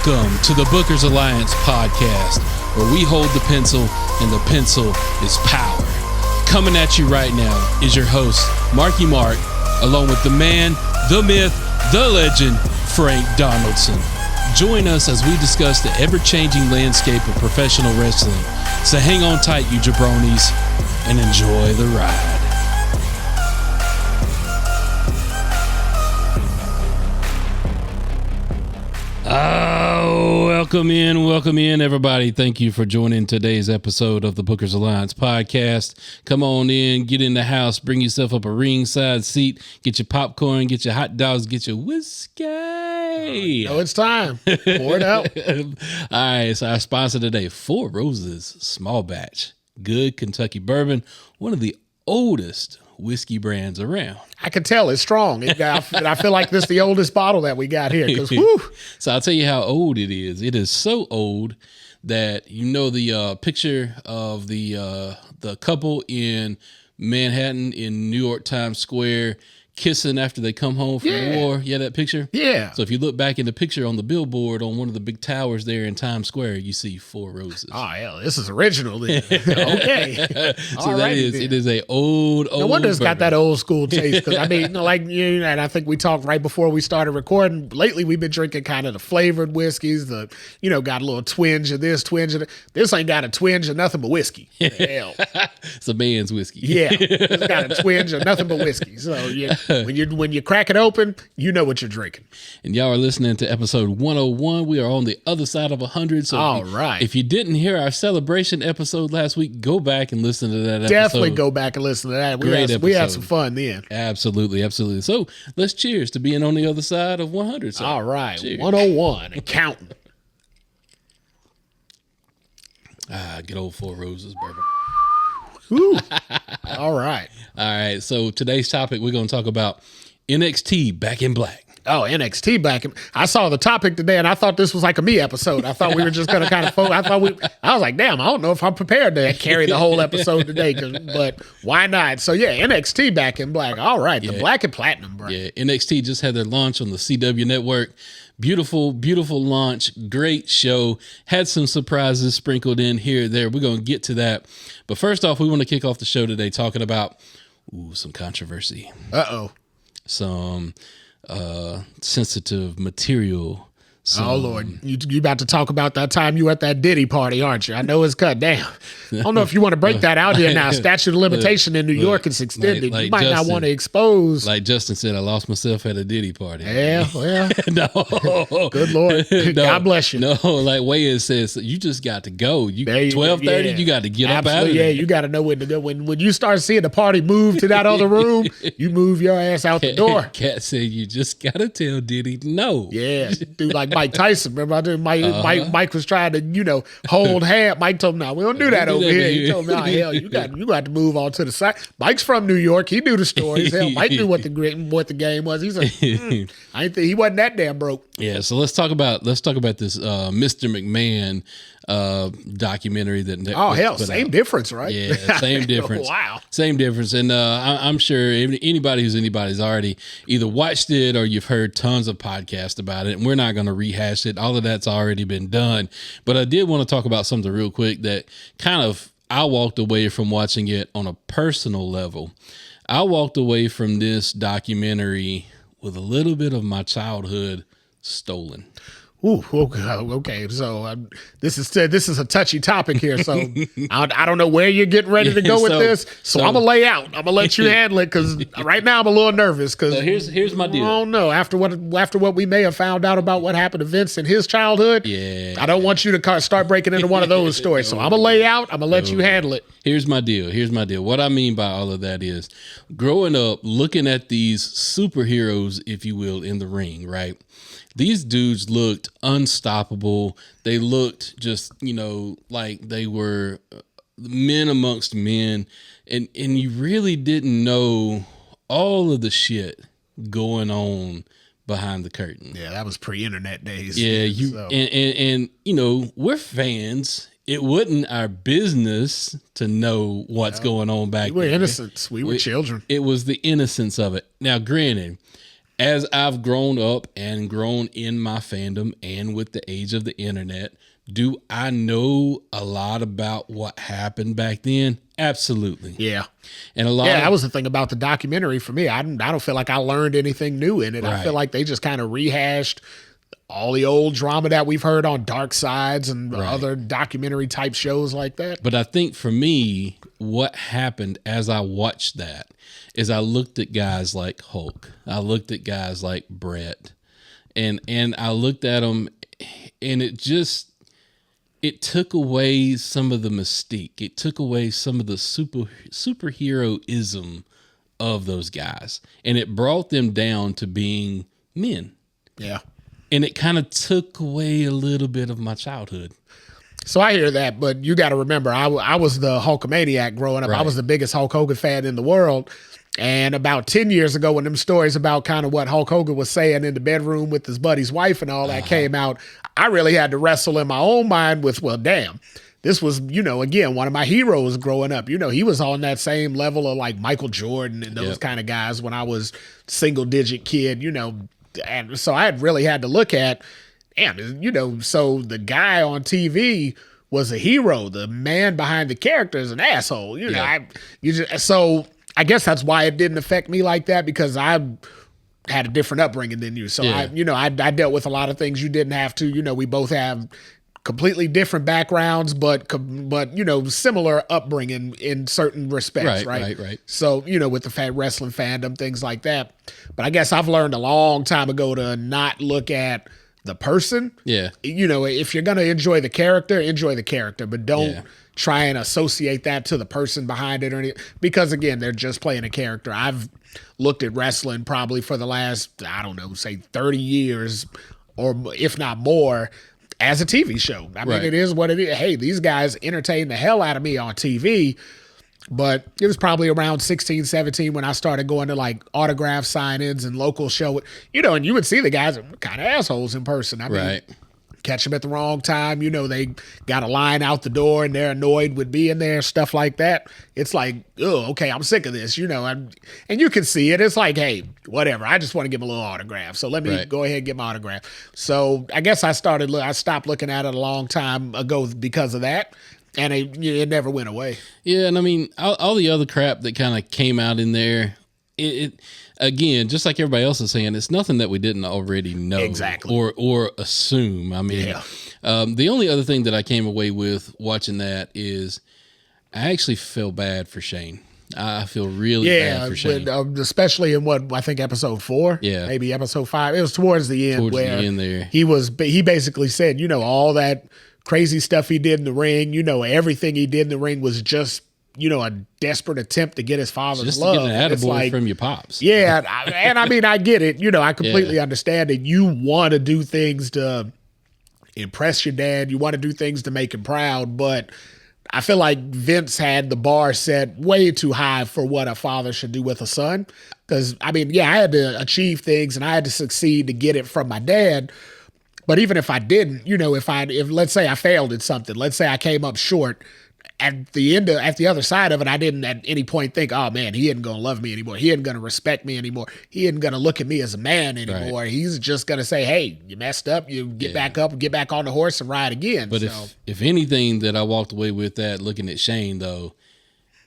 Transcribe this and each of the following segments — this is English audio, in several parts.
Welcome to the Booker's Alliance podcast, where we hold the pencil and the pencil is power. Coming at you right now is your host, Marky Mark, along with the man, the myth, the legend, Frank Donaldson. Join us as we discuss the ever-changing landscape of professional wrestling. So hang on tight, you jabronis, and enjoy the ride. Oh, welcome in, everybody. Thank you for joining today's episode of the Booker's Alliance podcast. Come on in, get in the house, bring yourself up a ringside seat, get your popcorn, get your hot dogs, get your whiskey. Oh, it's time. Pour it out. All right, so our sponsor today, Four Roses Small Batch, good Kentucky bourbon, one of the oldest whiskey brands around. I can tell it's strong. I feel like this is the oldest bottle that we got here. So I'll tell you how old it is. It is so old that you know the picture of the couple in Manhattan in New York Times Square kissing after they come home from war. Yeah, that picture? Yeah. So if you look back in the picture on the billboard on one of the big towers there in Times Square, you see Four Roses. Oh, hell, this is original then. Okay. So it is a old No wonder it's got bourbon. that old school taste. Because I mean, and I think we talked right before we started recording. Lately, we've been drinking kind of the flavored whiskeys. Got a little twinge of this, twinge of that. This ain't got a twinge of nothing but whiskey. Hell. It's a man's whiskey. Yeah. It's got a twinge of nothing but whiskey. So yeah. When you crack it open, you know what you're drinking. And y'all are listening to episode 101. We are on the other side of 100. So if you didn't hear our celebration episode last week, go back and listen to that episode. Definitely go back and listen to that. We had some fun then. Absolutely. So let's cheers to being on the other side of 100. So, all right. Cheers. 101 and counting. Good old Four Roses bourbon. Ooh. All right. All right. So today's topic, we're going to talk about NXT Back in Black. Oh, NXT Back. I saw the topic today, and I thought this was like a me episode. I thought we were just going to kind of I was like, damn, I don't know if I'm prepared to carry the whole episode today, but why not? So, yeah, NXT Back in Black. All right, the Black and Platinum brand. Yeah, NXT just had their launch on the CW network. Beautiful, beautiful launch. Great show. Had some surprises sprinkled in here or there. We're going to get to that. But first off, we want to kick off the show today talking about some controversy. Uh-oh. Some sensitive material. Oh, Lord. You about to talk about that time you were at that Diddy party, aren't you? I know it's cut down. I don't know if you want to break that out here now. Statute of limitation in New York is extended. Like you might Justin, not want to expose. Like Justin said, I lost myself at a Diddy party. Yeah, well. No. Good Lord. No, God bless you. No, like Wayne says, you just got to go. 12:30, you got to get up out of there. Yeah, you got to know when to go. When you start seeing the party move to that other room, you move your ass out the door. Cat said, you just got to tell Diddy no. Yeah, dude, like Mike Tyson. Remember, Mike was trying to, hold hand. Mike told him, no, we don't do that over here. He told him, no, hell, you got to move on to the side. Mike's from New York. He knew the stories. Hell, Mike knew what the game was. He's like, he wasn't that damn broke. Yeah, so let's talk about this Mr. McMahon documentary that Netflix Oh hell, put same out. difference, right? Yeah, same difference. Wow, same difference. And I'm sure anybody's already either watched it or you've heard tons of podcasts about it. And we're not going to rehash it. All of that's already been done. But I did want to talk about something real quick that kind of I walked away from watching it on a personal level. I walked away from this documentary with a little bit of my childhood stolen. Ooh, okay. So this is a touchy topic here. So I don't know where you're getting ready to go with this. So I'm gonna lay out. I'm gonna let you handle it because right now I'm a little nervous. Because here's my deal. I don't know after what we may have found out about what happened to Vince in his childhood. Yeah, I don't want you to start breaking into one of those stories. So I'm gonna lay out. I'm gonna let you handle it. Here's my deal. What I mean by all of that is growing up, looking at these superheroes, if you will, in the ring, right? These dudes looked unstoppable. They looked just, like they were men amongst men. And you really didn't know all of the shit going on behind the curtain. Yeah, that was pre-internet days. Yeah, and we're fans. It wasn't our business to know what's going on back there. We were innocents. We were children. It was the innocence of it. Now, granted, as I've grown up and grown in my fandom and with the age of the internet, do I know a lot about what happened back then? Absolutely. Yeah. And a lot that was the thing about the documentary for me. I don't feel like I learned anything new in it. Right. I feel like they just kind of rehashed all the old drama that we've heard on Dark Sides and other documentary type shows like that. But I think for me, what happened as I watched that is I looked at guys like Hulk. I looked at guys like Brett, and I looked at them, and it took away some of the mystique. It took away some of the superheroism of those guys, and it brought them down to being men. Yeah. And it kind of took away a little bit of my childhood. So I hear that, but you got to remember, I was the Hulkamaniac growing up. Right. I was the biggest Hulk Hogan fan in the world. And about 10 years ago, when them stories about kind of what Hulk Hogan was saying in the bedroom with his buddy's wife and all that came out, I really had to wrestle in my own mind with, well, damn, this was, again, one of my heroes growing up. He was on that same level of like Michael Jordan and those kind of guys when I was single digit kid, and so I really had to look at, so the guy on TV was a hero. The man behind the character is an asshole. So I guess that's why it didn't affect me like that, because I had a different upbringing than you. So I dealt with a lot of things you didn't have to. We both have completely different backgrounds, but similar upbringing in certain respects, right. So with the wrestling fandom, things like that. But I guess I've learned a long time ago to not look at the person. Yeah. If you're gonna enjoy the character, but don't try and associate that to the person behind it or anything, because again, they're just playing a character. I've looked at wrestling probably for the last, I don't know, say 30 years, or if not more, as a TV show. I mean, it is what it is. Hey, these guys entertain the hell out of me on TV, but it was probably around 16, 17 when I started going to like autograph sign-ins and local show, and you would see the guys are kind of assholes in person. I mean, catch them at the wrong time. They got a line out the door and they're annoyed with being there, stuff like that. It's like, oh, okay, I'm sick of this, and you can see it. It's like, hey, whatever. I just want to give a little autograph. So let me go ahead and get my autograph. So I guess I stopped looking at it a long time ago because of that. And it never went away. Yeah, and I mean, all the other crap that kind of came out in there, it again, just like everybody else is saying, it's nothing that we didn't already know or assume. I mean, the only other thing that I came away with watching that is I actually feel bad for Shane. I feel really bad for Shane. Especially in what I think episode 4, maybe episode 5. It was towards the end where he basically said, all that crazy stuff he did in the ring, everything he did in the ring was just, a desperate attempt to get his father's love. Just to get an attaboy from your pops. Yeah, and I mean, I get it. I completely understand it. You want to do things to impress your dad. You want to do things to make him proud, but I feel like Vince had the bar set way too high for what a father should do with a son. Because, I mean, I had to achieve things and I had to succeed to get it from my dad. But even if I didn't, if let's say I failed at something, let's say I came up short, at the other side of it, I didn't at any point think, oh man, he isn't going to love me anymore. He isn't going to respect me anymore. He isn't going to look at me as a man anymore. Right. He's just going to say, hey, you messed up. You get back up, get back on the horse and ride again. But if anything that I walked away with that looking at Shane though,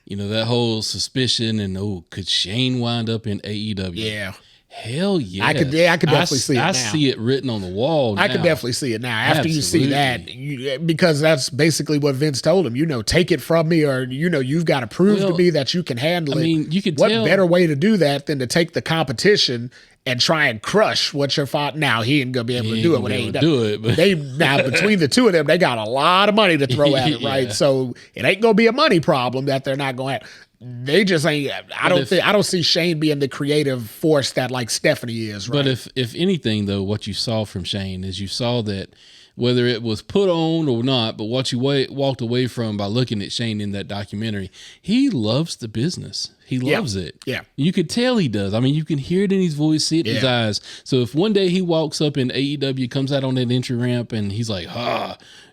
that whole suspicion and, could Shane wind up in AEW? Yeah. Hell yeah. I could definitely see it now. I see it written on the wall now. I could definitely see it now. After you see that, because that's basically what Vince told him, take it from me or, you've got to prove to me that you can handle it. I mean, you could tell. What better way to do that than to take the competition and try and crush what your father. Now, he ain't going to be able to do it when they do it. But now, between the two of them, they got a lot of money to throw at it, right? So it ain't going to be a money problem that they're not going to have. They just ain't. I don't see Shane being the creative force that like Stephanie is. Right? But if anything, though, what you saw from Shane is you saw that whether it was put on or not, but what you walked away from by looking at Shane in that documentary, he loves the business. He loves it. Yeah. You could tell he does. I mean, you can hear it in his voice, see it in his eyes. So if one day he walks up in AEW, comes out on that entry ramp, and he's like,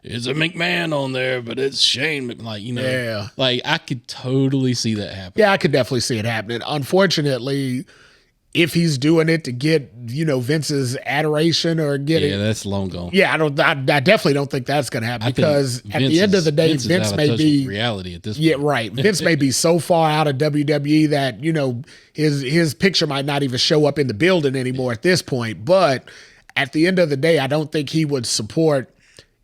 it's a McMahon on there, but it's Shane. Like I could totally see that happen. Yeah, I could definitely see it happening. Unfortunately, if he's doing it to get, Vince's adoration or get it. Yeah, that's long gone. Yeah, I definitely don't think that's going to happen because at the end of the day, Vince may be reality at this point. Yeah, right. Vince may be so far out of WWE that, his picture might not even show up in the building anymore at this point. But at the end of the day, I don't think he would support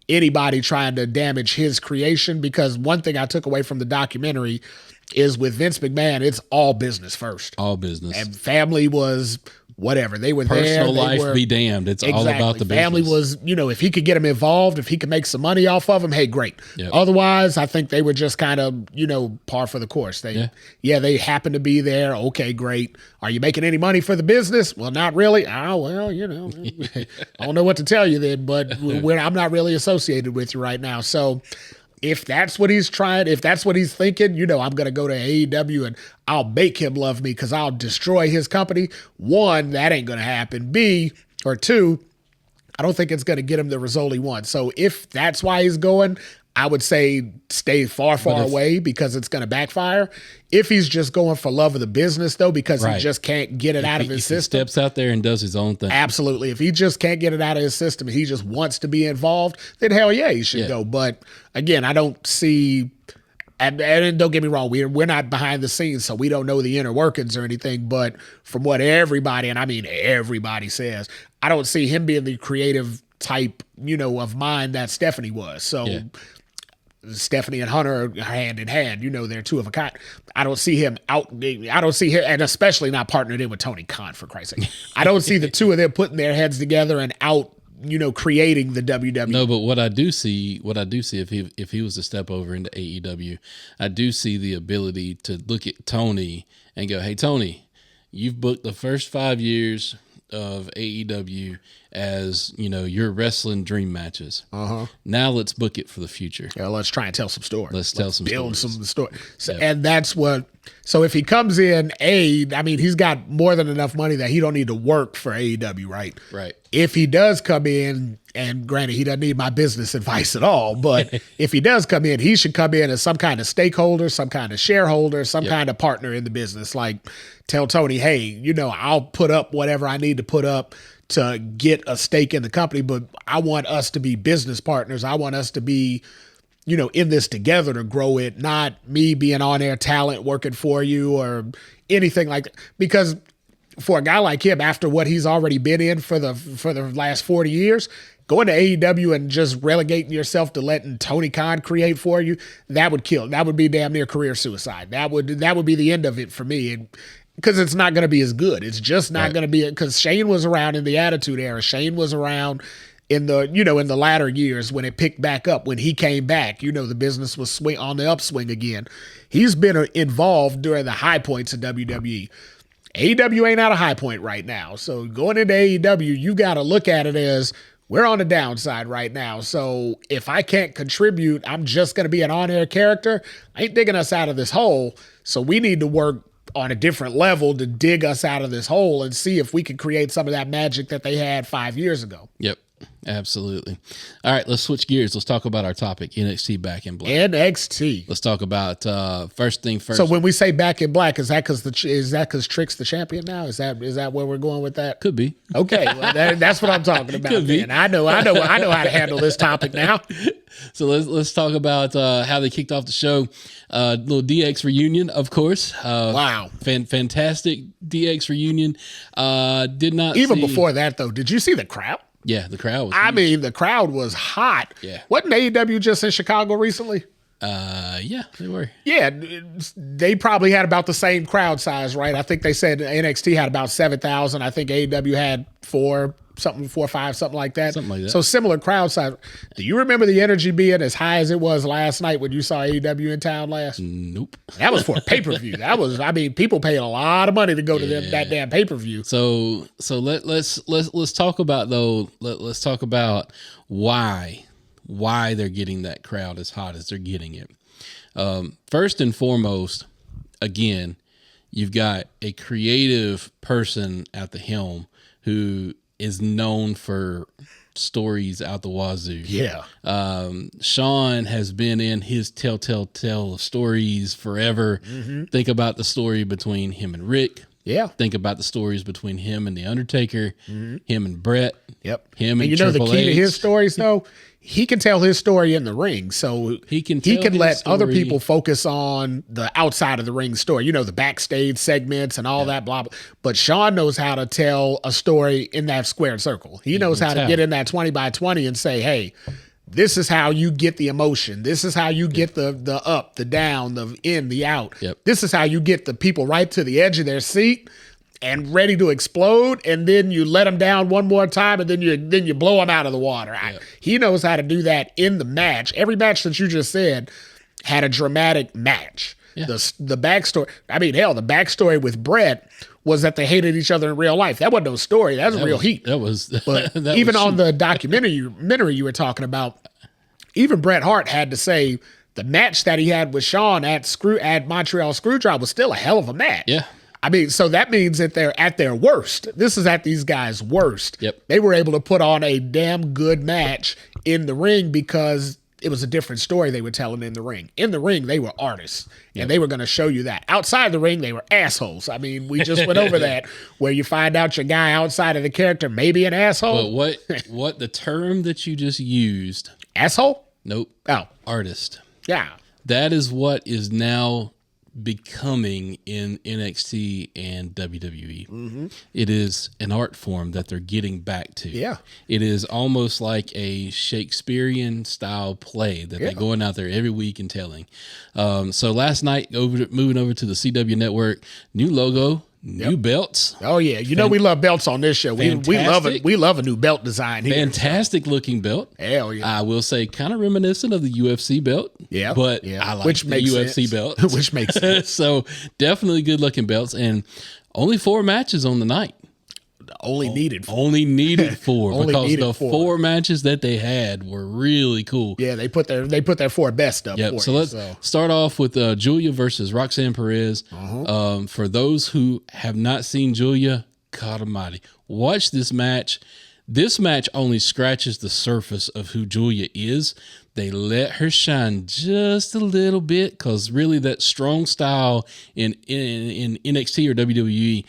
anybody trying to damage his creation, because one thing I took away from the documentary is with Vince McMahon, it's all business first. All business. And family was whatever. They were Personal there. life be damned. It's all about the business. Family was, if he could get him involved, if he could make some money off of him, hey, great. Yep. Otherwise, I think they were just kind of, par for the course. They happen to be there. Okay, great. Are you making any money for the business? Well, not really. Oh, well, I don't know what to tell you then, but I'm not really associated with you right now. So if that's what he's trying, if that's what he's thinking, I'm going to go to AEW and I'll make him love me because I'll destroy his company. One, that ain't going to happen. Two, I don't think it's going to get him the result he wants. So if that's why he's going, I would say stay far away because it's going to backfire. If he's just going for love of the business, though, because he just can't get it out of his system. He steps out there and does his own thing. Absolutely. If he just can't get it out of his system and he just wants to be involved, then hell yeah, he should go. But again, I don't see, and don't get me wrong, we're not behind the scenes, so we don't know the inner workings or anything. But from what everybody, and I mean everybody says, I don't see him being the creative type, of mind that Stephanie was. So Stephanie and Hunter are hand in hand. They're two of a kind. I don't see him and especially not partnered in with Tony Khan, for Christ's sake. I don't see the two of them putting their heads together and out, creating the WWE. No, but what I do see if he was to step over into AEW, I do see the ability to look at Tony and go, hey, Tony, you've booked the first 5 years of AEW as your wrestling dream matches. Now let's book it for the future. Yeah, let's try and tell some stories. Let's build some stories. So, and that's what. So if he comes in, he's got more than enough money that he don't need to work for AEW, right? Right. If he does come in, and granted, he doesn't need my business advice at all, but if he does come in, he should come in as some kind of stakeholder, some kind of shareholder, some kind of partner in the business. Like tell Tony, hey, I'll put up whatever I need to put up to get a stake in the company, but I want us to be business partners. I want us to be, in this together to grow it, not me being on-air talent working for you or anything like that. Because for a guy like him, after what he's already been in for the last 40 years, going to AEW and just relegating yourself to letting Tony Khan create for you, that would kill. That would be damn near career suicide. That would be the end of it for me. And because it's not going to be as good. It's just not going to be, because Shane was around in the Attitude Era. Shane was around in the, in the latter years when it picked back up, when he came back, the business was on the upswing again. He's been involved during the high points of WWE. AEW ain't at a high point right now. So going into AEW, you got to look at it as we're on the downside right now. So if I can't contribute, I'm just going to be an on-air character. I ain't digging us out of this hole. So we need to work on a different level to dig us out of this hole and see if we can create some of that magic that they had 5 years ago. Yep. Absolutely. All right, let's switch gears. Let's talk about our topic, NXT Back in Black. NXT. Let's talk about first thing first. So when we say Back in Black, is that because Trick's the champion now? Is that where we're going with that? Could be. Okay, well, that's what I'm talking about. Could be. I know how to handle this topic now. So let's talk about how they kicked off the show. Little DX reunion, of course. Wow, fantastic DX reunion. Did not even before that though. Did you see the crowd? Yeah, the crowd was huge. The crowd was hot. Yeah. Wasn't AEW just in Chicago recently? Yeah, they were. Yeah, they probably had about the same crowd size, right? I think they said NXT had about 7,000. I think AEW had 4 or 5, something like that. Something like that. So similar crowd size. Do you remember the energy being as high as it was last night when you saw AEW in town last? Nope. That was for a pay-per-view. That was, people paid a lot of money to go to that damn pay-per-view. So let's talk about though. Let's talk about why they're getting that crowd as hot as they're getting it. First and foremost, again, you've got a creative person at the helm who is known for stories out the wazoo. Yeah. Sean has been in his tell of stories forever. Mm-hmm. Think about the story between him and Rick. Yeah. Think about the stories between him and The Undertaker, him and Brett. Yep. Him and you know Triple the key to H. his stories though, he can tell his story in the ring, so He can let other people focus on the outside of the ring story. You know, the backstage segments and all that blah blah. But Sean knows how to tell a story in that squared circle. He knows how to get in that 20 by 20 and say, hey, this is how you get the emotion. This is how you get the up, the down, the in, the out. Yep. This is how you get the people right to the edge of their seat and ready to explode, and then you let them down one more time, and then you blow them out of the water. He knows how to do that in the match. Every match that you just said had a dramatic match. Yeah. The backstory, I mean, hell, the backstory with Brett was that they hated each other in real life. That wasn't no story. That was real heat. That was, but even on the documentary you were talking about, even Bret Hart had to say the match that he had with Shawn at Montreal Screwjob was still a hell of a match. Yeah. I mean, so that means that they're at their worst. This is at these guys' worst. Yep. They were able to put on a damn good match in the ring because it was a different story they were telling in the ring. In the ring, they were artists, and they were going to show you that. Outside the ring, they were assholes. I mean, we just went over that, where you find out your guy outside of the character may be an asshole. But what the term that you just used? Asshole? Nope. Oh. Artist. Yeah. That is what is now becoming in NXT and WWE. It is an art form that they're getting back to. Yeah. It is almost like a Shakespearean style play that they're going out there every week and telling. So last night, moving over to the CW network, new logo, new belts. Oh yeah, you know we love belts on this show. We love it. We love a new belt design here. Fantastic looking belt. Hell yeah. I will say kind of reminiscent of the UFC belt. Yeah. But I like the UFC belt. Which makes sense. So definitely good looking belts, and only 4 matches on the night. Only needed 4. Only needed 4 because the 4 matches that they had were really cool. Yeah, they put their 4 best up. Yep. So let's start off with Julia versus Roxanne Perez. For those who have not seen Julia, God Almighty, watch this match. This match only scratches the surface of who Julia is. They let her shine just a little bit because really that strong style in NXT or WWE,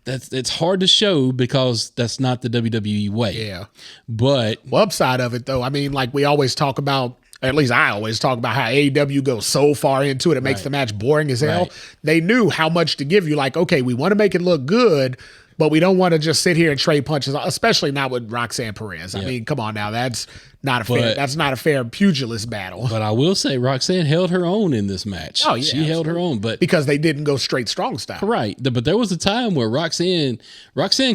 it's hard to show because that's not the WWE way. Yeah. But the upside of it, though, I mean, like we always talk about, or at least I always talk about how AEW goes so far into it, it makes the match boring as hell. They knew how much to give you. Like, okay, we want to make it look good, but we don't want to just sit here and trade punches, especially not with Roxanne Perez. I mean, come on now, that's not a fair pugilist battle. But I will say Roxanne held her own in this match. Oh, yeah, she held her own, but because they didn't go straight strong style. Right. But there was a time where Roxanne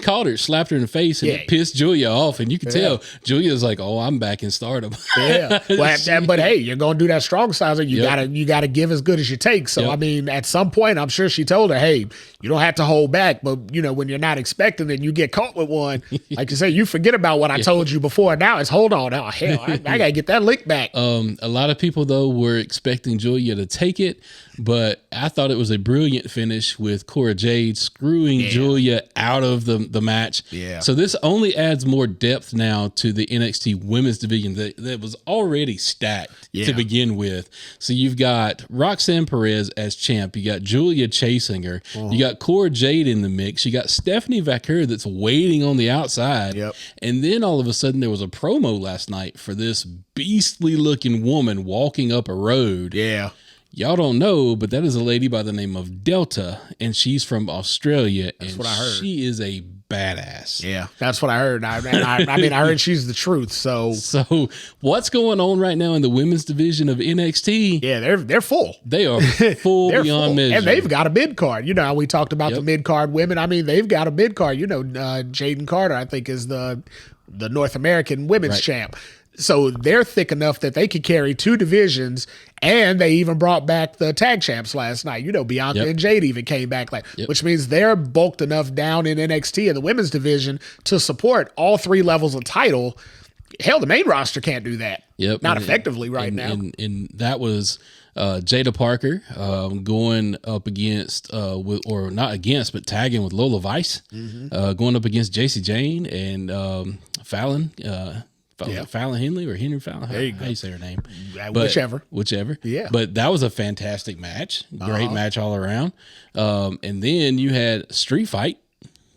called her, slapped her in the face, and it pissed Julia off. And you could tell Julia's like, "Oh, I'm back in Stardom." Yeah. But hey, you're gonna do that strong style. You gotta give as good as you take. So I mean, at some point, I'm sure she told her, "Hey, you don't have to hold back, but you know when you're not expecting it, you get caught with one. Like you say, you forget about what I told you before. Now it's hold on. Oh hell, I gotta get that lick back." A lot of people though were expecting Julia to take it, but I thought it was a brilliant finish with Cora Jade screwing Julia out of the match. Yeah. So this only adds more depth now to the NXT women's division that was already stacked to begin with. So you've got Roxanne Perez as champ. You got Julia chasing her. You got Cora Jade in the mix. You got Stephanie Vaquer that's waiting on the outside. Yep. And then all of a sudden there was a promo last night for this beastly looking woman walking up a road. Yeah. Y'all don't know, but that is a lady by the name of Delta, and she's from Australia. That's what I heard. She is a badass. Yeah, that's what I heard. I mean, I heard she's the truth. So what's going on right now in the women's division of NXT? Yeah, they're full. They are full beyond measure. And they've got a mid card. You know how we talked about the mid card women. I mean, they've got a mid card. You know, Jaden Carter, I think, is the North American women's champ. So they're thick enough that they could carry 2 divisions, and they even brought back the tag champs last night. You know, Bianca and Jade even came back, which means they're bulked enough down in NXT in the women's division to support all 3 levels of title. Hell, the main roster can't do that. Not effectively right now. And that was Jada Parker going up against, but tagging with Lola Vice, going up against JC Jane and Fallon. Fallon Henley or Henry Fallon. There you go. How you say her name? Whichever. Yeah. But that was a fantastic match. Great match all around. And then you had Street Fight.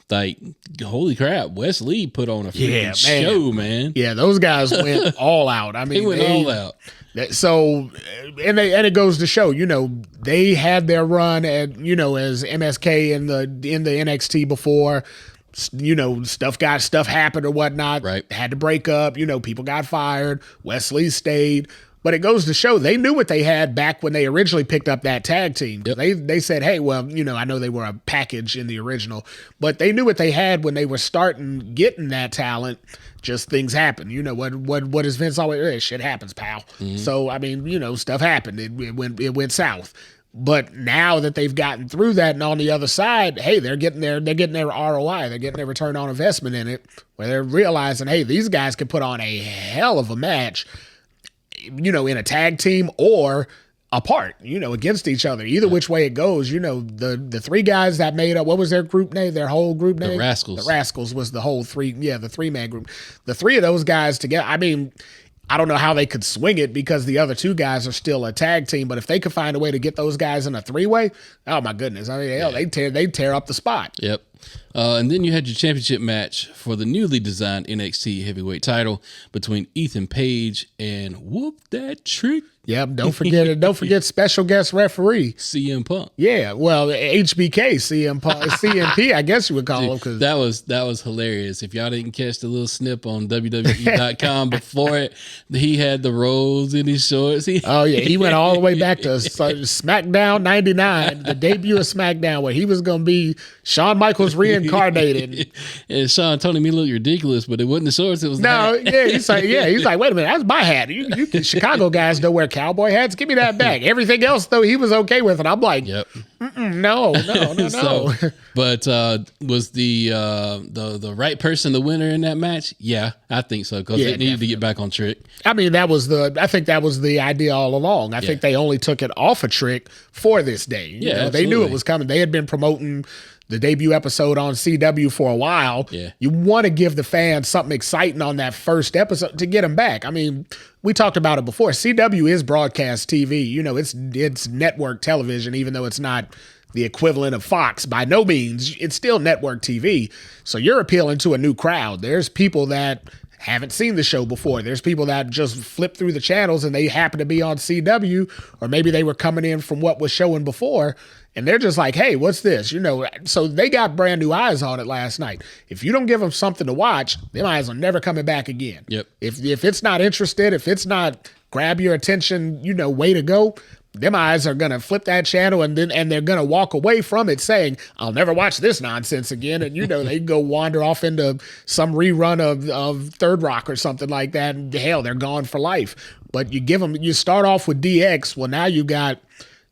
Like, holy crap, Wes Lee put on a freaking show, man. Yeah, those guys went all out. I mean, they went all out. So, and it goes to show, they had their run at, as MSK in the NXT before. Stuff happened or whatnot. Right. Had to break up. People got fired. Wesley stayed. But it goes to show they knew what they had back when they originally picked up that tag team. Yep. They said, hey, well, I know they were a package in the original, but they knew what they had when they were starting getting that talent. Just things happen. What is Vince always? Shit happens, pal. Mm-hmm. So I mean, stuff happened. It went south. But now that they've gotten through that and on the other side, hey, they're getting their ROI. They're getting their return on investment in it, where they're realizing, hey, these guys can put on a hell of a match, in a tag team or apart, against each other. Either which way it goes, the three guys that made up, what was their group name? Their whole group name? The Rascals. The Rascals was the whole the three-man group. The three of those guys together, I mean, I don't know how they could swing it because the other two guys are still a tag team, but if they could find a way to get those guys in a three-way, oh my goodness. I mean, hell, they tear up the spot. Yep. And then you had your championship match for the newly designed NXT heavyweight title between Ethan Page and Whoop That Trick. Yep, don't forget special guest referee CM Punk. Yeah, well, HBK CM Punk, CMP, I guess you would call him. Cause that was hilarious. If y'all didn't catch the little snip on WWE.com before it, he had the rolls in his shorts. He went all the way back to SmackDown '99, the debut of SmackDown, where he was going to be Shawn Michaels reincarnated. And Sean told him he looked ridiculous, but it wasn't the shorts. It was he's like, wait a minute, that's my hat. You Chicago guys don't wear cowboy hats. Give me that back. Everything else though, he was okay with it. I'm like, yep. No. So, but was the right person the winner in that match? Yeah, I think so because they needed to get back on Trick. I mean, I think that was the idea all along. I think they only took it off of Trick for this day. They knew it was coming. They had been promoting the debut episode on CW for a while. Yeah. You want to give the fans something exciting on that first episode to get them back. I mean, we talked about it before. CW is broadcast TV. It's network television, even though it's not the equivalent of Fox. By no means. It's still network TV. So you're appealing to a new crowd. There's people that haven't seen the show before. There's people that just flip through the channels and they happen to be on CW, or maybe they were coming in from what was showing before. And they're just like, hey, what's this? So they got brand new eyes on it last night. If you don't give them something to watch, them eyes are never coming back again. Yep. If it's not interested, if it's not grab your attention, way to go, them eyes are going to flip that channel and they're going to walk away from it saying, I'll never watch this nonsense again. And, they go wander off into some rerun of Third Rock or something like that. And hell, they're gone for life. But you start off with DX. Well, now you got,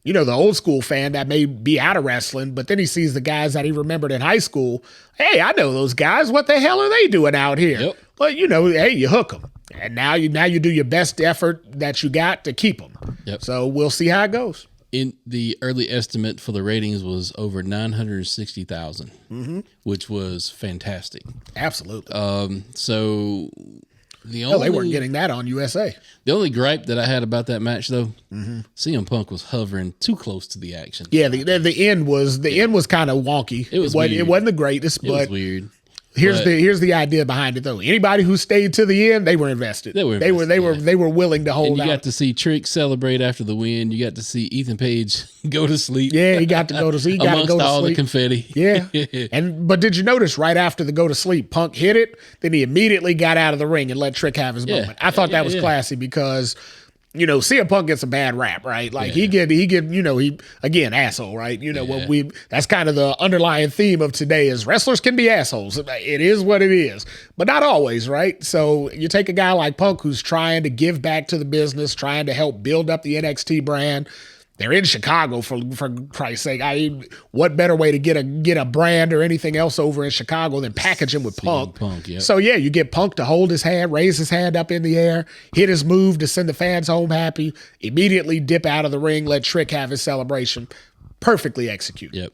the old school fan that may be out of wrestling, but then he sees the guys that he remembered in high school. Hey, I know those guys. What the hell are they doing out here? Yep. Well, hey, you hook them. And now you do your best effort that you got to keep them. Yep. So we'll see how it goes. In the early estimate for the ratings was over 960,000, which was fantastic. Absolutely. So they weren't getting that on USA. The only gripe that I had about that match, though, CM Punk was hovering too close to the action. Yeah, the end was kind of wonky. It wasn't the greatest, but it was weird. Here's the idea behind it though. Anybody who stayed to the end, they were invested. They were willing to hold out. You got to see Trick celebrate after the win. You got to see Ethan Page go to sleep. Yeah, he got to go to sleep. Amongst all the confetti. Yeah. But did you notice right after the go to sleep, Punk hit it, then he immediately got out of the ring and let Trick have his moment. I thought that was classy because CM Punk gets a bad rap, right? Like he again, asshole, right? That's kind of the underlying theme of today is wrestlers can be assholes. It is what it is, but not always, right? So you take a guy like Punk who's trying to give back to the business, trying to help build up the NXT brand. They're in Chicago for Christ's sake. What better way to get a brand or anything else over in Chicago than package him with Punk? Yep. So you get Punk to hold his hand, raise his hand up in the air, hit his move to send the fans home happy, immediately dip out of the ring, let Trick have his celebration. perfectly executed. Yep.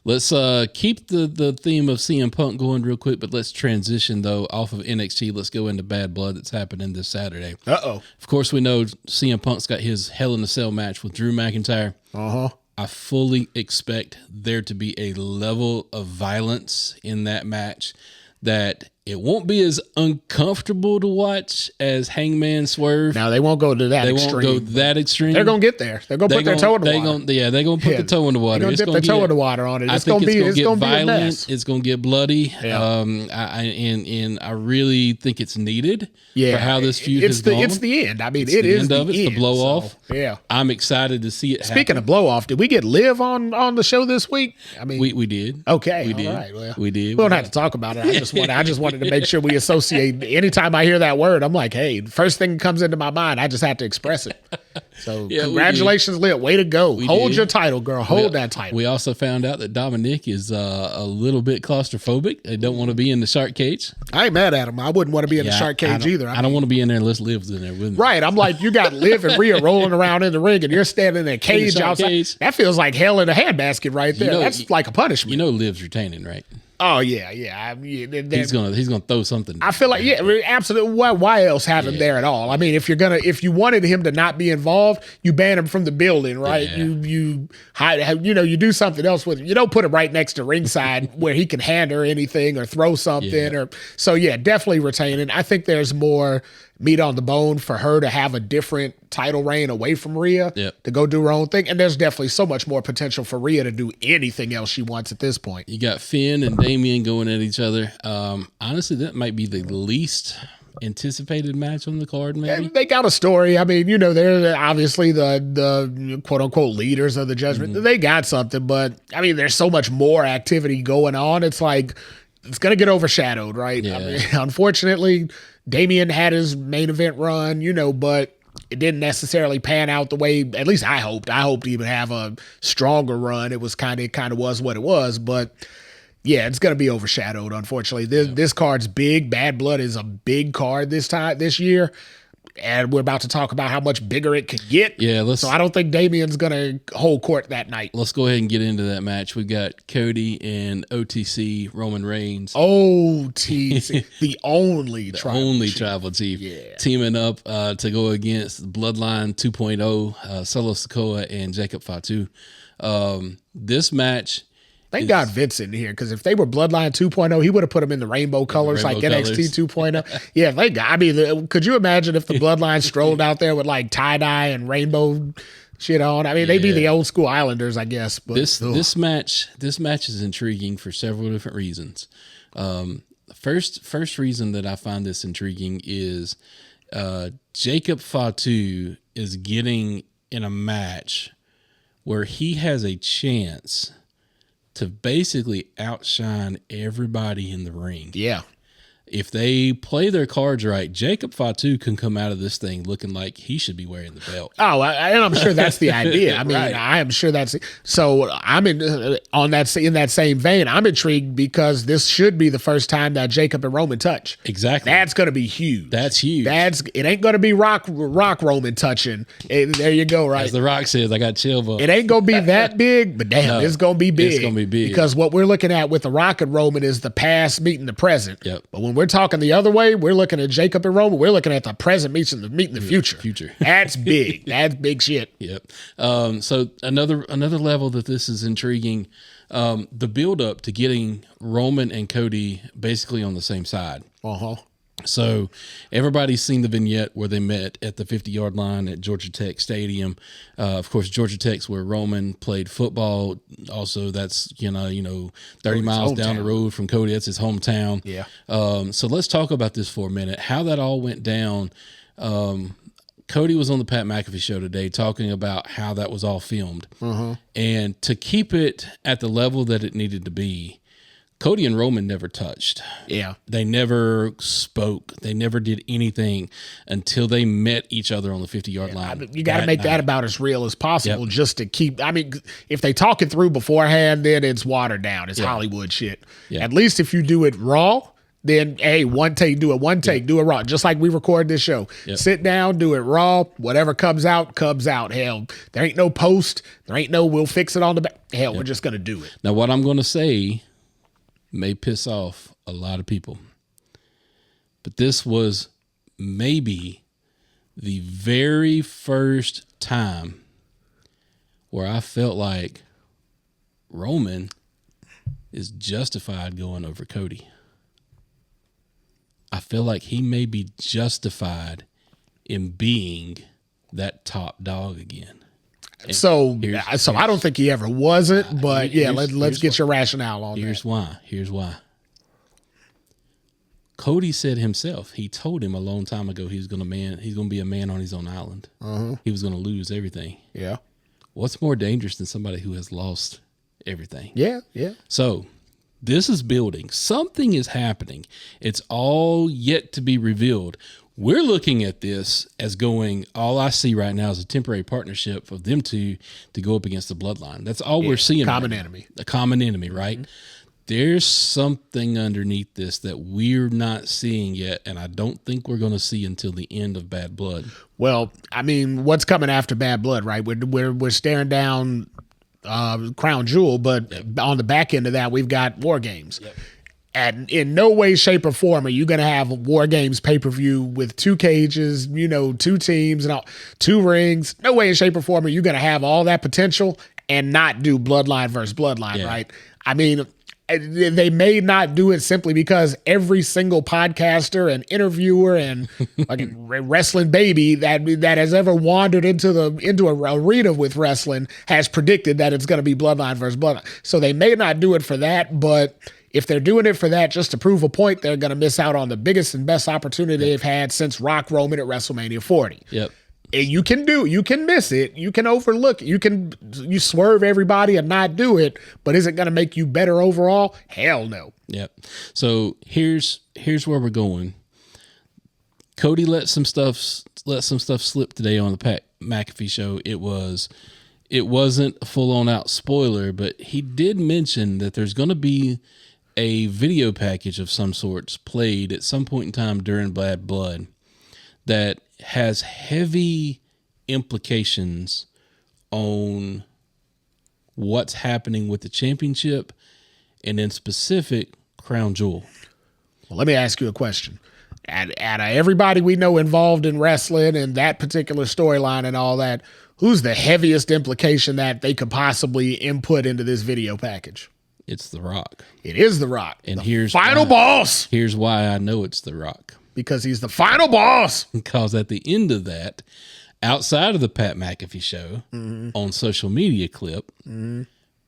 Let's keep the theme of CM Punk going real quick, but let's transition, though, off of NXT. Let's go into Bad Blood that's happening this Saturday. Uh-oh. Of course, we know CM Punk's got his Hell in a Cell match with Drew McIntyre. Uh-huh. I fully expect there to be a level of violence in that match that it won't be as uncomfortable to watch as Hangman Swerve. Now, they won't go to that extreme. They won't go that extreme. They're going to get there. They're going to put their toe in the water. They're going to put the toe in the water. They're going to dip their toe in the water on it. It's going to be a mess. It's going to get bloody. Yeah. And I really think it's needed for how this feud has gone. It's the end. I mean, it is the end. It's the blow-off. Yeah. I'm excited to see it Speaking happen. of blow-off, did we get Liv on the show this week? I mean, we did. Okay. We did. All right. Well, we did. We don't have to talk about it. I just wanted to make sure we associate. Anytime I hear that word, I'm like, hey, first thing that comes into my mind, I just have to express it. So congratulations, Liv. Way to go. Hold your title, girl. Hold that title. We also found out that Dominic is a little bit claustrophobic. They don't want to be in the shark cage. I ain't mad at him. I wouldn't want to be in the shark cage either. I don't want to be in there unless Liv's in there with me. Right. I'm like, you got Liv and Rhea rolling around in the ring and you're standing in a cage outside. Cage. That feels like hell in a handbasket right there. That's like a punishment. You know Liv's retaining, right? Oh yeah. I mean, he's gonna throw something. I feel like absolutely. Why else have him there at all? I mean, if you wanted him to not be involved, you ban him from the building, right? Yeah. You do something else with him. You don't put him right next to ringside where he can hand her anything or throw something definitely retaining. I think there's more meat on the bone for her to have a different title reign away from Rhea to go do her own thing. And there's definitely so much more potential for Rhea to do anything else she wants at this point. You got Finn and Damian going at each other. Honestly, that might be the least anticipated match on the card, maybe. And they got a story. I mean, they're obviously the quote unquote leaders of the Judgment. Mm-hmm. They got something, but I mean, there's so much more activity going on. It's like, it's going to get overshadowed, right? Yeah. I mean, unfortunately, Damian had his main event run, but it didn't necessarily pan out the way, at least I hoped. I hoped he would have a stronger run. It was kind of was what it was, but yeah, it's going to be overshadowed, unfortunately. This card's big. Bad Blood is a big card this year. And we're about to talk about how much bigger it could get. Yeah, so I don't think Damian's going to hold court that night. Let's go ahead and get into that match. We've got Cody and OTC, Roman Reigns. OTC, the only tribal chief. Teaming up to go against Bloodline 2.0, Solo Sikoa and Jacob Fatu. This match... Thank God Vince in here, because if they were Bloodline 2.0, he would have put them in the rainbow colors like NXT 2.0. Yeah, thank God. I mean, could you imagine if the Bloodline strolled out there with like tie-dye and rainbow shit on? I mean, they'd be the old school Islanders, I guess. But this match is intriguing for several different reasons. First reason that I find this intriguing is Jacob Fatu is getting in a match where he has a chance to basically outshine everybody in the ring. Yeah. If they play their cards right, Jacob Fatu can come out of this thing looking like he should be wearing the belt. Oh, and I'm sure that's the idea. I mean, I am sure that's so. I'm in that same vein. I'm intrigued because this should be the first time that Jacob and Roman touch. Exactly. That's going to be huge. That's huge. It ain't going to be Rock Roman touching. There you go. Right. As The Rock says, I got chill bumps. It ain't going to be that big, but damn, it's going to be big. It's going to be big because what we're looking at with The Rock and Roman is the past meeting the present. Yep. But when we're talking the other way, we're looking at Jacob and Roman. We're looking at the present meeting the future. That's big. That's big shit. Yep. So another level that this is intriguing. The build up to getting Roman and Cody basically on the same side. So everybody's seen the vignette where they met at the 50-yard line at Georgia Tech Stadium. Of course, Georgia Tech's where Roman played football. Also, that's 30 miles down the road from Cody. That's his hometown. Yeah. So let's talk about this for a minute. How that all went down. Cody was on the Pat McAfee show today talking about how that was all filmed. And to keep it at the level that it needed to be, Cody and Roman never touched. Yeah. They never spoke. They never did anything until they met each other on the 50-yard line. You got to make that about as real as possible just to keep. I mean, if they talk it through beforehand, then it's watered down. It's Hollywood shit. At least if you do it raw, then hey, one take, do it. One take, do it raw. Just like we record this show. Yep. Sit down, do it raw. Whatever comes out, comes out. Hell, there ain't no post. There ain't no we'll fix it on the back. Hell, we're just gonna do it. Now, what I'm gonna say may piss off a lot of people, but this was maybe the very first time where I felt like Roman is justified going over Cody. I feel like he may be justified in being that top dog again. So I don't think he ever wasn't, but yeah, let's get your rationale on Here's that. Here's why. Cody said himself, he told him a long time ago he's gonna be a man on his own island. He was gonna lose everything. Yeah. What's more dangerous than somebody who has lost everything? Yeah, yeah. So this is building. Something is happening. It's all yet to be revealed. We're looking at this as going, all I see right now is a temporary partnership of them two to go up against the bloodline. That's all we're seeing. Common enemy. A common enemy, right? There's something underneath this that we're not seeing yet, and I don't think we're going to see until the end of Bad Blood. Well, I mean, what's coming after Bad Blood, right? We're staring down Crown Jewel, but on the back end of that, we've got War Games. Yep. And in no way, shape, or form are you going to have a War Games pay-per-view with 2 cages, 2 teams, and 2 rings. No way in shape or form are you going to have all that potential and not do Bloodline versus Bloodline, right? I mean, they may not do it simply because every single podcaster and interviewer and like wrestling baby that has ever wandered into a arena with wrestling has predicted that it's going to be Bloodline versus Bloodline. So they may not do it for that, but if they're doing it for that just to prove a point, they're going to miss out on the biggest and best opportunity they've had since Rock Roman at WrestleMania 40. Yep. And you can miss it. You can overlook it. You swerve everybody and not do it, but is it going to make you better overall? Hell no. Yep. So here's where we're going. Cody let some stuff slip today on the Pat McAfee show. It wasn't a full-on out spoiler, but he did mention that there's going to be a video package of some sorts played at some point in time during Bad Blood that has heavy implications on what's happening with the championship and in specific Crown Jewel. Well, let me ask you a question. Out of everybody we know involved in wrestling and that particular storyline and all that, who's the heaviest implication that they could possibly input into this video package? It's The Rock. It is The Rock. And here's final boss. Here's why I know it's The Rock. Because he's the final boss. Because at the end of that, outside of the Pat McAfee show, on social media clip,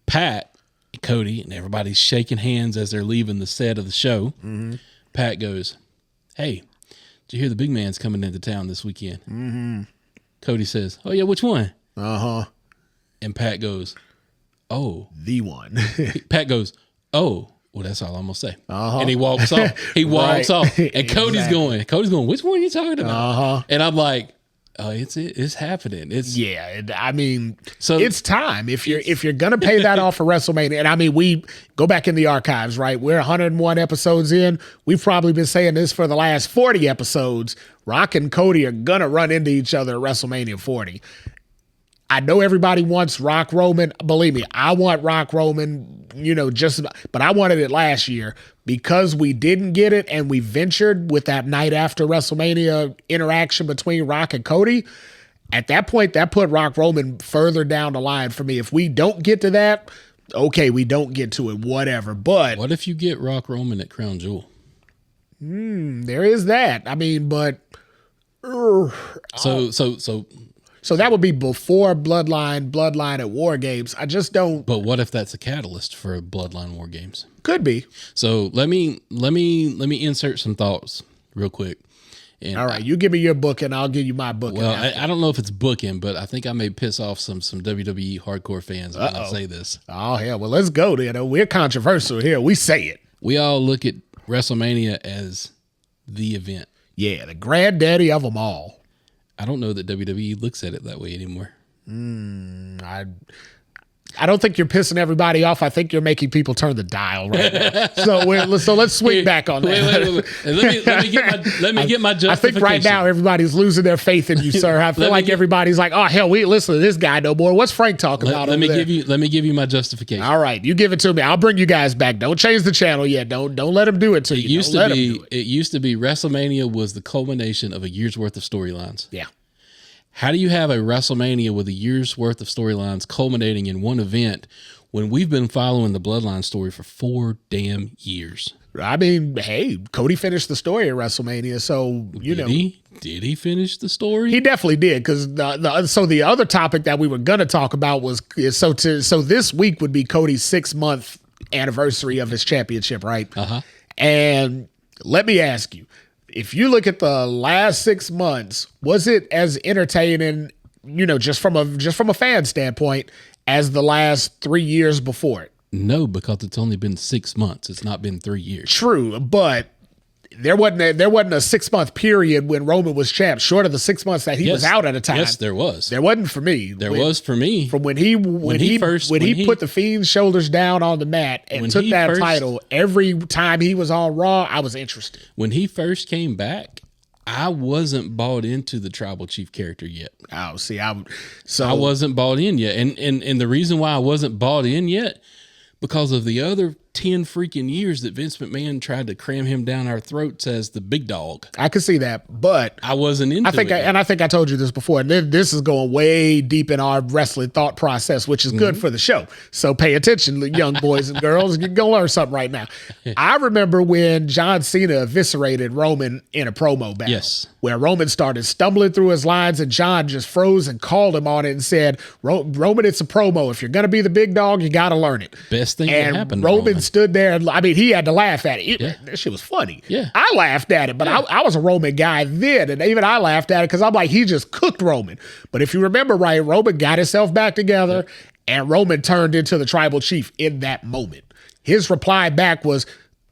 Pat, Cody, and everybody's shaking hands as they're leaving the set of the show. Pat goes, "Hey, did you hear the big man's coming into town this weekend?" Cody says, "Oh yeah, which one?" And Pat goes, "Oh, the one." Pat goes, "Oh, well, that's all I'm gonna say." And he walks off. He walks off. And Cody's going, "Which one are you talking about?" And I'm like, "Oh, it's happening." I mean, so it's time. If you're gonna pay that off for WrestleMania, and I mean, we go back in the archives, right? We're 101 episodes in. We've probably been saying this for the last 40 episodes. Rock and Cody are gonna run into each other at WrestleMania 40. I know everybody wants Rock Roman. Believe me, I want Rock Roman, but I wanted it last year because we didn't get it and we ventured with that night after WrestleMania interaction between Rock and Cody. At that point, that put Rock Roman further down the line for me. If we don't get to that, okay, we don't get to it, whatever. But what if you get Rock Roman at Crown Jewel? There is that. I mean, but So that would be before Bloodline at War Games. I just don't. But what if that's a catalyst for Bloodline War Games? Could be. So let me insert some thoughts real quick. And all right, you give me your book and I'll give you my book. Well, I don't know if it's booking, but I think I may piss off some WWE hardcore fans when I say this. Oh hell, well let's go then. We're controversial here. We say it. We all look at WrestleMania as the event. Yeah, the granddaddy of them all. I don't know that WWE looks at it that way anymore. I don't think you're pissing everybody off. I think you're making people turn the dial right now. So let's swing back on that. Wait. Let me get my justification. I think right now everybody's losing their faith in you, sir. I feel like everybody's like, oh hell, we listen to this guy no more. What's Frank talking about? Let me give you my justification. All right, you give it to me. I'll bring you guys back. Don't change the channel yet. Don't let him do it to you. It used to be WrestleMania was the culmination of a year's worth of storylines. Yeah. How do you have a WrestleMania with a year's worth of storylines culminating in one event when we've been following the Bloodline story for 4 damn years? I mean, hey, Cody finished the story at WrestleMania, so Did he finish the story? He definitely did, because the other topic that we were gonna talk about was so this week would be Cody's 6-month anniversary of his championship, right? And let me ask you, if you look at the last 6 months, was it as entertaining, just from a fan standpoint, as the last 3 years before it? No, because it's only been 6 months. It's not been 3 years. True, but there wasn't a 6-month period when Roman was champ, short of the 6 months that he was out at a time. Yes, there was. There wasn't for me. There was for me. From when he put the Fiend's shoulders down on the mat and took that title, every time he was on Raw, I was interested. When he first came back, I wasn't bought into the tribal chief character yet. Oh, see, I wasn't bought in yet. And the reason why I wasn't bought in yet, because of the other 10 freaking years that Vince McMahon tried to cram him down our throats as the big dog. I could see that, but I wasn't into it. I think I told you this before, and this is going way deep in our wrestling thought process, which is good for the show. So pay attention, young boys and girls. You're going to learn something right now. I remember when John Cena eviscerated Roman in a promo battle. Yes. Where Roman started stumbling through his lines and John just froze and called him on it and said, Roman, it's a promo. If you're going to be the big dog, you got to learn it. Best thing that happened. Roman stood there. And, I mean, he had to laugh at it. That shit was funny. Yeah. I laughed at it, but I was a Roman guy then. And even I laughed at it because I'm like, he just cooked Roman. But if you remember right, Roman got himself back together and Roman turned into the tribal chief in that moment. His reply back was,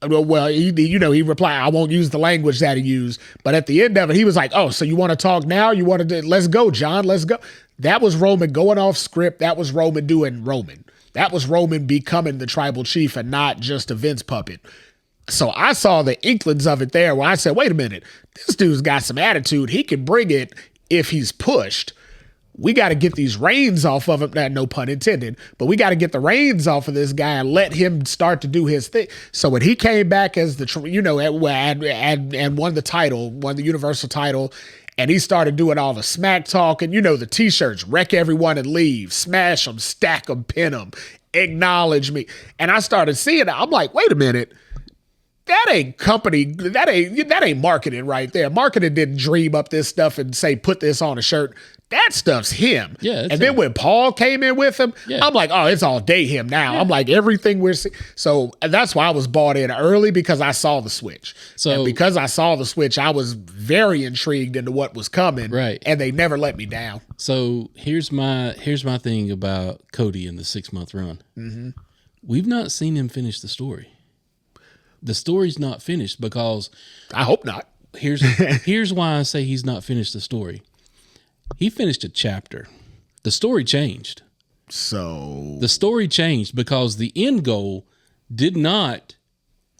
well, he replied, I won't use the language that he used. But at the end of it, he was like, oh, so you want to talk now? You want to, let's go, John, let's go. That was Roman going off script. That was Roman doing Roman. That was Roman becoming the tribal chief and not just a Vince puppet. So I saw the inklings of it there where I said, wait a minute, this dude's got some attitude. He can bring it if he's pushed. We got to get these reins off of him. No pun intended, but we got to get the reins off of this guy and let him start to do his thing. So when he came back as and won the title, won the Universal title, and he started doing all the smack talk and, the T-shirts, wreck everyone and leave, smash them, stack them, pin them, acknowledge me. And I started seeing it. I'm like, wait a minute. That ain't company. That ain't marketing right there. Marketing didn't dream up this stuff and say, put this on a shirt. That stuff's him. Yeah. And then when Paul came in with him, I'm like, oh, it's all day him now. Yeah. I'm like, everything we're seeing. So that's why I was bought in early, because I saw the switch. And because I saw the switch, I was very intrigued into what was coming. Right. And they never let me down. So here's my thing about Cody in the 6-month run. Mm-hmm. We've not seen him finish the story. The story's not finished because I hope not. Here's why I say he's not finished the story. He finished a chapter. The story changed. So the story changed because the end goal did not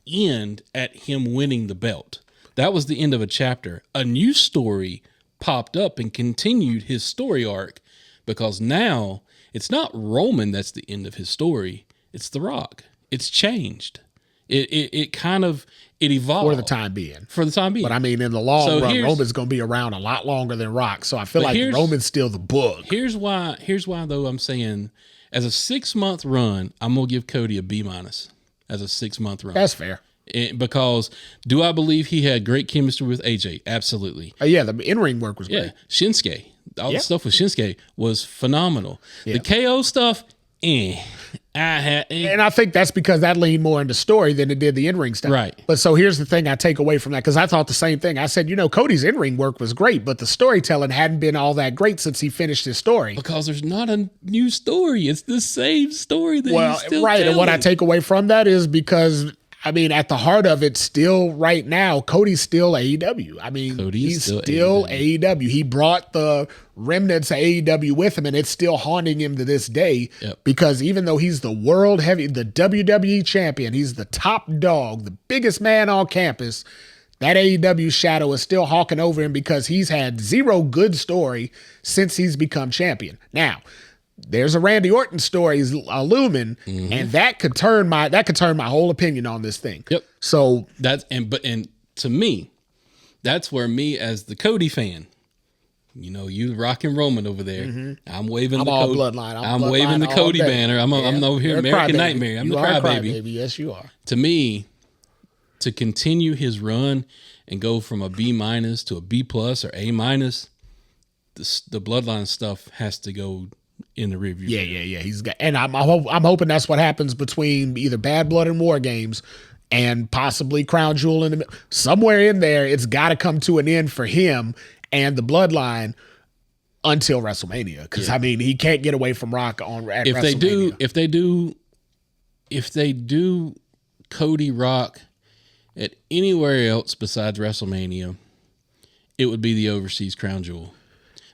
end at him winning the belt. That was the end of a chapter. A new story popped up and continued his story arc, because now it's not Roman that's the end of his story. It's The Rock. It's changed. It evolved. For the time being. But I mean, in the long run, Roman's going to be around a lot longer than Rock. So I feel like Roman's still the book. Here's why though I'm saying, as a 6-month run, I'm going to give Cody a B- as a 6-month run. That's fair. Because do I believe he had great chemistry with AJ? Absolutely. Yeah, the in-ring work was great. Yeah, Shinsuke. All the stuff with Shinsuke was phenomenal. Yeah. The KO stuff, And I think that's because that leaned more into story than it did the in-ring stuff. Right. But so here's the thing I take away from that, because I thought the same thing. I said, Cody's in-ring work was great, but the storytelling hadn't been all that great since he finished his story. Because there's not a new story. It's the same story that he's still telling. And what I take away from that is because I mean, at the heart of it, still right now, Cody's still AEW. I mean, he's still AEW. He brought the remnants of AEW with him, and it's still haunting him to this day. Yep. Because even though he's the the WWE champion, he's the top dog, the biggest man on campus, that AEW shadow is still hawking over him because he's had zero good story since he's become champion. Now, there's a Randy Orton story looming, and that could turn my whole opinion on this thing. Yep. So and to me, that's where me as the Cody fan, you rocking Roman over there. I'm waving the all Cody bloodline. I'm waving the Cody banner. I'm over here, American Nightmare. I'm the crybaby. Yes, you are. To me, to continue his run and go from a B- to a B+ or A-, the bloodline stuff has to go in the review. Yeah. He's got, and I'm hoping that's what happens between either Bad Blood and War Games, and possibly Crown Jewel somewhere in there. It's got to come to an end for him and the bloodline until WrestleMania. Because I mean, he can't get away from Rock at WrestleMania. If they do Cody Rock at anywhere else besides WrestleMania, it would be the overseas Crown Jewel.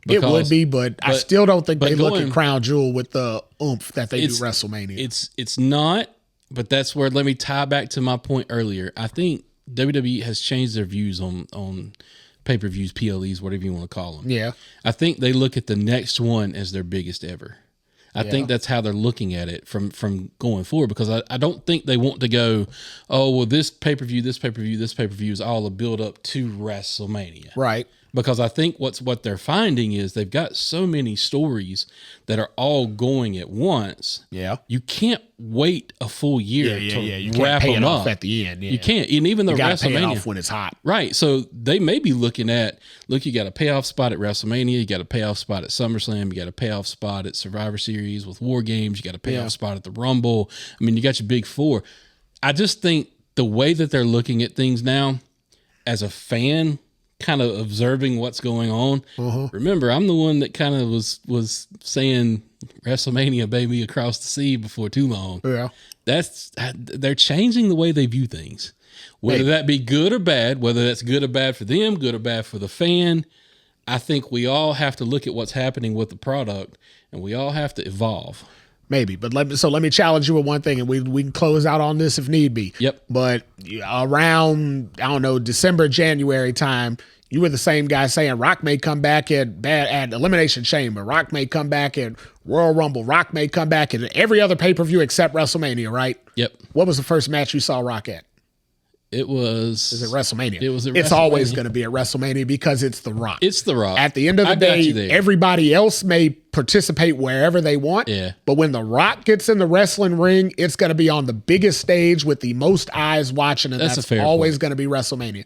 It would be, but I still don't think they look at Crown Jewel with the oomph that they do WrestleMania. It's not, but that's where, let me tie back to my point earlier. I think WWE has changed their views on pay-per-views, PLEs, whatever you want to call them. Yeah. I think they look at the next one as their biggest ever. I think that's how they're looking at it from going forward, because I don't think they want to go, oh, well, this pay-per-view is all a build-up to WrestleMania. Right. Because I think what they're finding is they've got so many stories that are all going at once. Yeah. You can't wait a full year to You wrap can't pay them it up off at the end. Yeah. You can't. And even the WrestleMania. Pay it off when it's hot. Right. So they may be looking at, look, you got a payoff spot at WrestleMania, you got a payoff spot at SummerSlam, you got a payoff spot at Survivor Series with War Games, you got a payoff spot at the Rumble. I mean, you got your big four. I just think the way that they're looking at things now, as a fan, kind of observing what's going on. Remember, I'm the one that kind of was saying WrestleMania, baby, across the sea before too long. Yeah. They're changing the way they view things. Whether that be good or bad, whether that's good or bad for them, good or bad for the fan, I think we all have to look at what's happening with the product, and we all have to evolve. Maybe, but let me challenge you with one thing, and we can close out on this if need be. Yep. But around, I don't know, December, January time, you were the same guy saying Rock may come back at Elimination Chamber. Rock may come back at Royal Rumble. Rock may come back at every other pay-per-view except WrestleMania, right? Yep. What was the first match you saw Rock at? It was WrestleMania. It's WrestleMania. Always going to be at WrestleMania because it's The Rock. It's The Rock. At the end of the day, everybody else may participate wherever they want. Yeah. But when The Rock gets in the wrestling ring, it's going to be on the biggest stage with the most eyes watching, and that's always going to be WrestleMania.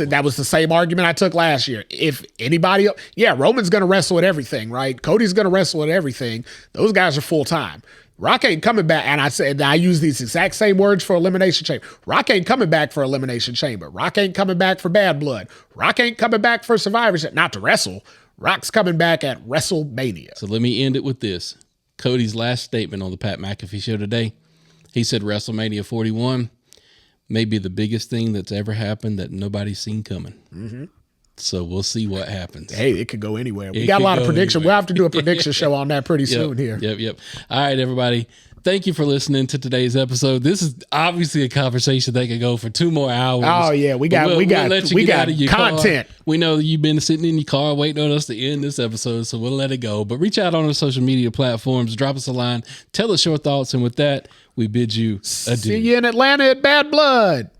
That was the same argument I took last year. If anybody else, Roman's going to wrestle at everything, right? Cody's going to wrestle at everything. Those guys are full time. Rock ain't coming back, and I use these exact same words for Elimination Chamber. Rock ain't coming back for Elimination Chamber. Rock ain't coming back for Bad Blood. Rock ain't coming back for Survivor Series. Not to wrestle. Rock's coming back at WrestleMania. So let me end it with this. Cody's last statement on the Pat McAfee show today. He said WrestleMania 41 may be the biggest thing that's ever happened that nobody's seen coming. Mm-hmm. So we'll see what happens. Hey, it could go anywhere. We got a lot of predictions. We'll have to do a prediction show on that pretty soon here. Yep. All right, everybody. Thank you for listening to today's episode. This is obviously a conversation that could go for 2 more hours. Oh yeah, we got content. We know you've been sitting in your car waiting on us to end this episode, so we'll let it go. But reach out on our social media platforms, drop us a line, tell us your thoughts, and with that, we bid you adieu. See you in Atlanta at Bad Blood.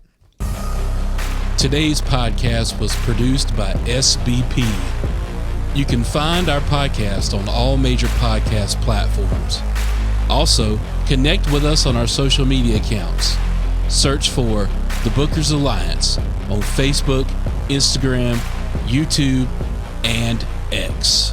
Today's podcast was produced by SBP. You can find our podcast on all major podcast platforms. Also, connect with us on our social media accounts. Search for The Bookers Alliance on Facebook, Instagram, YouTube, and X.